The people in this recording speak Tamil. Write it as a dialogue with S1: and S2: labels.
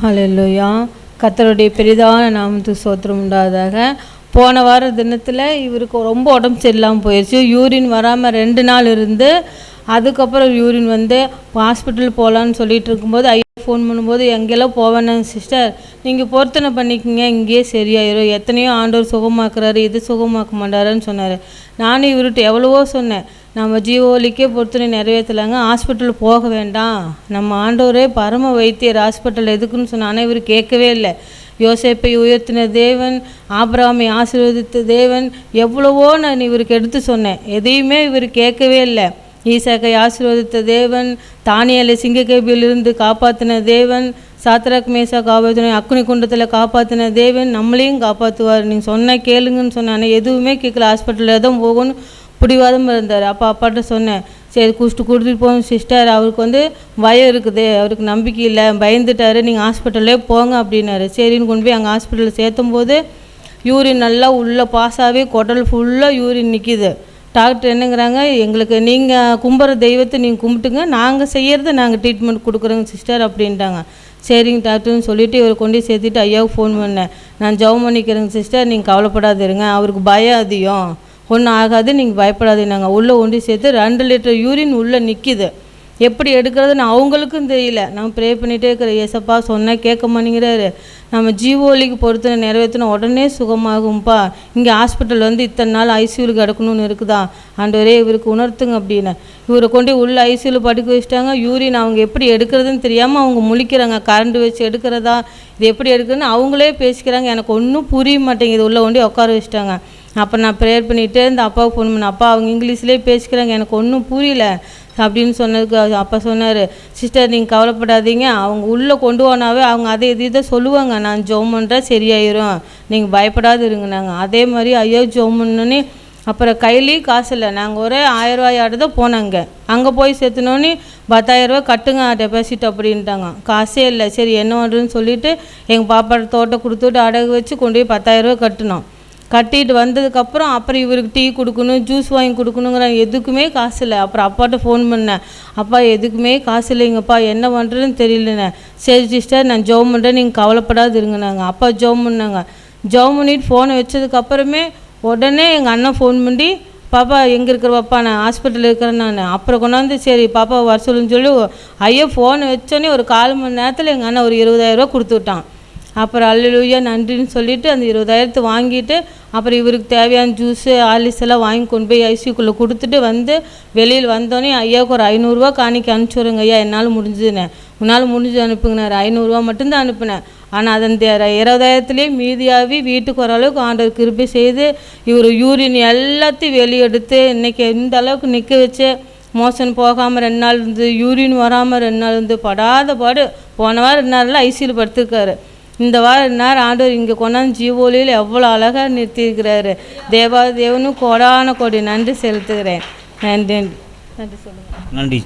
S1: ஹல்லேலூயா. கர்த்தருடைய பெரிதான நாமத்துக்கு ஸ்தோத்திரம் உண்டாவதாக. போன வார தினத்தில் இவருக்கு ரொம்ப உடம்பு சரியில்லாமல் போயிடுச்சு. யூரின் வராமல் 2 நாள் இருந்து அதுக்கப்புறம் யூரின் வந்து ஹாஸ்பிட்டல் போகலான்னு சொல்லிட்டு இருக்கும்போது ஐயா ஃபோன் பண்ணும்போது எங்கெல்லாம் போவேனாங்க சிஸ்டர், நீங்கள் பொருத்தனை பண்ணிக்கோங்க, இங்கேயே சரியாயிரும், எத்தனையோ ஆண்டவர் சுகமாக்குறாரு, இது சுகமாக்க மாட்டாருன்னு சொன்னார். நானும் இவர்கிட்ட எவ்வளவோ சொன்னேன், நம்ம ஜீவோலிக்கே பொருத்தனை நிறைவேற்றலாங்க, ஹாஸ்பிட்டல் போக வேண்டாம், நம்ம ஆண்டவரே பரம வைத்தியர், ஹாஸ்பிட்டல் எதுக்குன்னு சொன்னால் இவர் கேட்கவே இல்லை. யோசேப்பை உயர்த்தின தேவன், ஆபிரகாமை ஆசீர்வதித்த தேவன், எவ்வளவோ நான் இவருக்கு எடுத்து சொன்னேன், எதையுமே இவர் கேட்கவே இல்லை. ஈசாக்கை ஆசீர்வதித்த தேவன், தானியேலை சிங்கக்கேபியிலிருந்து காப்பாற்றின தேவன், சாத்ராக் மேஷாக் ஆபேத்நேகோ அக்னி குண்டத்தில் காப்பாற்றின தேவன் நம்மளையும் காப்பாற்றுவார். நீங்கள் சொன்ன கேளுங்கன்னு சொன்னானே, எதுவுமே கேட்கல, ஹாஸ்பிட்டலில் தான் போகணும் பிடிவாதம் இருந்தார். அப்போ அப்பாட்ட சொன்னேன், சரி கூட்டிகிட்டு போகணும் சிஸ்டர், அவருக்கு வந்து பயம் இருக்குது, அவருக்கு நம்பிக்கை இல்லை, பயந்துட்டார், நீங்கள் ஹாஸ்பிட்டல்லே போங்க அப்படின்னாரு. சரின்னு கொண்டு போய் அங்கே ஹாஸ்பிட்டலில் சேர்த்தும் போது யூரின் நல்லா உள்ளே பாஸாகவே குடல் ஃபுல்லாக யூரின் நிற்கிது. டாக்டர் என்னங்கிறாங்க, எங்களுக்கு நீங்கள் கும்பிட்ற தெய்வத்தை நீங்கள் கும்பிட்டுங்க, நாங்கள் செய்கிறத நாங்கள் ட்ரீட்மெண்ட் கொடுக்குறோங்க சிஸ்டர் அப்படின்ட்டாங்க. சரிங்க டாக்டர்னு சொல்லிவிட்டு இவரை கொண்டு சேர்த்துட்டு ஐயாவுக்கு ஃபோன் பண்ணேன், நான் ஜெபம் பண்ணிக்கிறேங்க சிஸ்டர், நீங்கள் கவலைப்படாதிருங்க, அவருக்கு பயம் அதிகம், ஒன்றும் ஆகாது, நீங்கள் பயப்படாதீங்க. உள்ளே கொண்டு சேர்த்து 2 லிட்டர் யூரின் உள்ளே நிற்கிது. எப்படி எடுக்கிறதுன்னு அவங்களுக்கும் தெரியல. நான் ப்ரே பண்ணிகிட்டே இருக்கிறேன், ஏசப்பா சொன்னால் கேட்க மாட்டேங்கிறாரு, நம்ம ஜீவோலிக்கு பொறுத்தனை நிறைவேற்றின உடனே சுகமாகும்ப்பா, இங்கே ஹாஸ்பிட்டல் வந்து இத்தனை நாள் ஐசியூவில் கிடக்கணும்னு இருக்குதா, ஆண்டவரே இவருக்கு உணர்த்துங்க அப்படின்னு. இவரை கொண்டு உள்ள ஐசியூவில் படுக்க வச்சுட்டாங்க. யூரின் அவங்க எப்படி எடுக்கிறதுன்னு தெரியாமல் அவங்க முழிக்கிறாங்க, கரண்ட் வச்சு எடுக்கிறதா, இது எப்படி எடுக்கிறதுன்னு அவங்களே பேசிக்கிறாங்க. எனக்கு ஒன்றும் புரிய மாட்டேங்குது. உள்ளே கொண்டு உட்கார வச்சுட்டாங்க. அப்போ நான் ப்ரேயர் பண்ணிகிட்டே இந்த அப்பாவுக்கு ஃபோன் பண்ணேன், அப்பா அவங்க இங்கிலீஷ்லேயே பேசிக்கிறாங்க, எனக்கு ஒன்றும் புரியல அப்படின்னு சொன்னதுக்கு அப்பா சொன்னார், சிஸ்டர் நீங்கள் கவலைப்படாதீங்க, அவங்க உள்ளே கொண்டு போனாவே அவங்க அதை இதை சொல்லுவாங்க, நான் ஜெபம் பண்ணுறேன் சரியாயிரும், நீங்கள் பயப்படாது இருங்கனாங்க. அதே மாதிரி ஐயோ ஜெபம் பண்ணோன்னே அப்புறம் கையிலையும் காசு இல்லை, நாங்கள் ஒரு 1000 ரூபாயாட்டு தான் போனாங்க. அங்கே போய் சேர்த்துனோன்னே 10,000 ரூபா கட்டுங்க டெபாசிட் அப்படின்ட்டாங்க. காசே இல்லை. சரி என்ன பண்ணுறதுன்னு சொல்லிவிட்டு எங்கள் பாப்பாட்ட தோட்டம் கொடுத்துட்டு அடகு வச்சு கொண்டு போய் 10,000 ரூபா கட்டினோம். கட்டிட்டு வந்ததுக்கப்புறம் அப்புறம் இவருக்கு டீ கொடுக்கணும், ஜூஸ் வாங்கி கொடுக்கணுங்கிற எதுக்குமே காசு இல்லை. அப்புறம் அப்பாட்ட ஃபோன் பண்ணேன், அப்பா எதுக்குமே காசு இல்லைங்கப்பா, என்ன பண்ணுறதுன்னு தெரியலண்ணே. சரி சிஸ்டர் நான் ஜெபம் பண்ணுறேன், நீங்கள் கவலைப்படாது இருங்கனாங்க. அப்பா ஜெபம் பண்ணாங்க. ஜெபம் பண்ணிட்டு ஃபோனை வச்சதுக்கப்புறமே உடனே எங்கள் அண்ணன் ஃபோன் பண்ணி, பாப்பா எங்கே இருக்கிற பாப்பா, நான் ஹாஸ்பிட்டலில் இருக்கிறேன் நான். அப்புறம் கொண்டாந்து சரி பாப்பா வர சொல்லுன்னு சொல்லி ஐயோ ஃபோனை வச்சோன்னே ஒரு 1/4 மணி நேரத்தில் எங்கள் அண்ணன் ஒரு 20,000 ரூபா கொடுத்து விட்டான். அப்புறம் அல்லேலூயா நன்றின்னு சொல்லிவிட்டு அந்த 20,000 வாங்கிட்டு அப்புறம் இவருக்கு தேவையான ஜூஸு ஆலிஸ் எல்லாம் வாங்கி கொண்டு போய் ஐசியூக்குள்ளே கொடுத்துட்டு வந்து வெளியில் வந்தோடனே ஐயாவுக்கு ஒரு 500 ரூபா காணிக்க அனுப்பிச்சுடுங்க ஐயா, என்னால் முடிஞ்சுதுண்ணே. உன்னால் முடிஞ்சு அனுப்புங்கண்ணாரு. 500 ரூபா மட்டும்தான் அனுப்புனேன். ஆனால் அதன் 20,000 மீதியாகி வீட்டுக்கு ஓரளவுக்கு ஆண்டவர் கிருபை செய்து இவர் யூரின் எல்லாத்தையும் வெளியெடுத்து இன்றைக்கி இந்த அளவுக்கு நிற்க வச்சு மோஷன் போகாமல் 2 நாள் இருந்து, யூரின் வராமல் 2 நாள் இருந்து படாத பாடு. போன வாரம் 2 நாளில் ஐசியூவில் படுத்துருக்காரு. இந்த வாரம் நேரம் ஆண்டவர் இங்கே கொண்டாந்து ஜீவோலியில் எவ்வளோ அழகாக நிறுத்தியிருக்கிறாரு. தேவனும் கோடான கோடி நன்றி செலுத்துகிறேன். நன்றி நன்றி சொல்லுங்கள்.
S2: நன்றி.